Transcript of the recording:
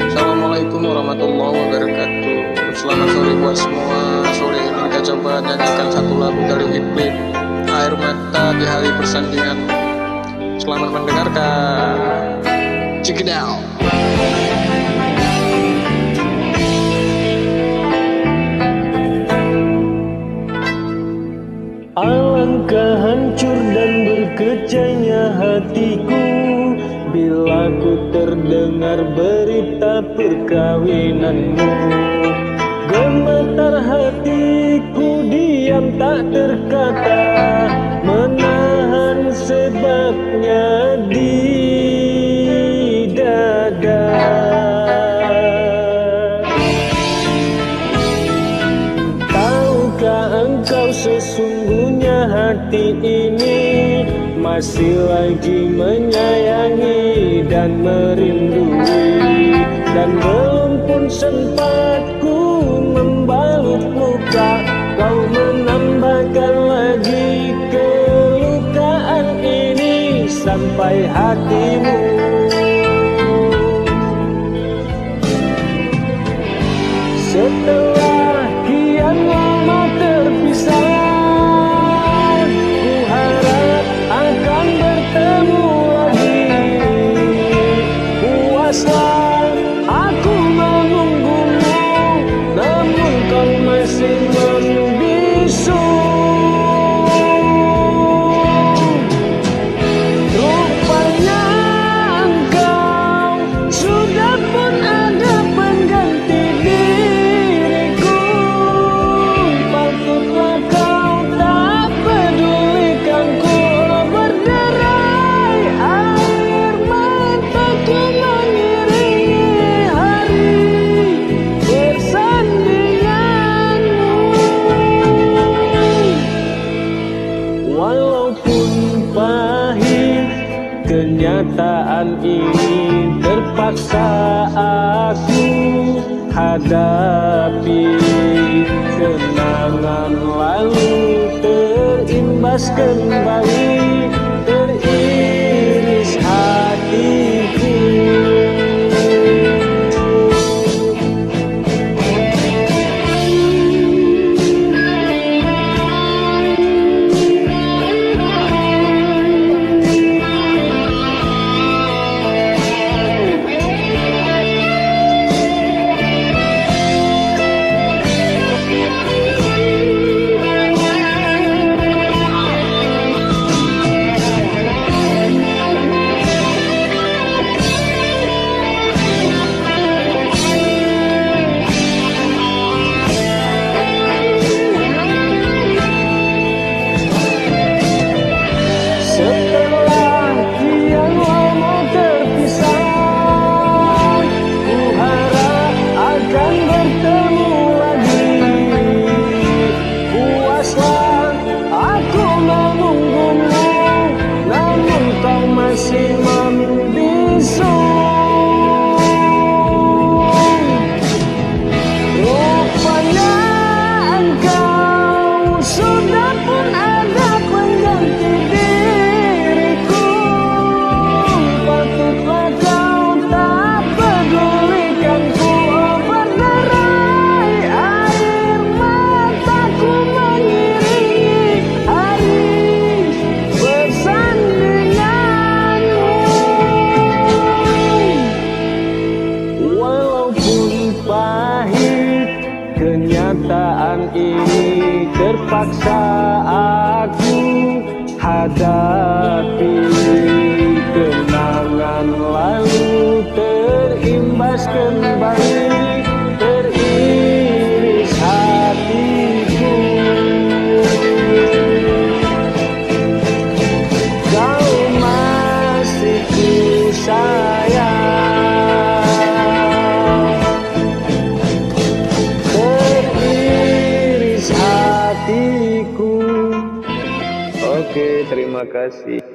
Assalamualaikum warahmatullahi wabarakatuh. Selamat sore buat semua. Sore ini kita coba nyanyikan satu lagu dari Iklim, Air Mata di Hari Persandingan. Selamat mendengarkan. Check it out. Alangkah hancur dan berkecahnya hatiku bila ku terdengar berita perkawinanmu. Gemetar hatiku diam tak terkata, menahan sebabnya di dada. Tahukah engkau sesungguhnya hati ini masih lagi menyayangi dan merindui, dan belum pun sempat ku membalut luka, kau menambahkan lagi kelukaan ini sampai hatimu. Setelah kian lama terpisah, aku menunggumu, namun kau masih membisu. Rupanya engkau sudah pun ada pengganti diriku. Patutlah kau tak pedulikan ku berderai air mataku kenyataan ini terpaksa aku hadapi. Kenangan lalu terimbas kembali, teriris hatiku. Masih membisu. Rupanya engkau sudah pun ada pengganti diriku. Patutlah kau tak pedulikan ku berderai air mataku mengiringi hari bersandingan. Kenyataan ini terpaksa aku hadapi. Kenangan lalu terimbas kembali, teriris hatiku. Kau masih ku sayang, hatiku. Oke, terima kasih.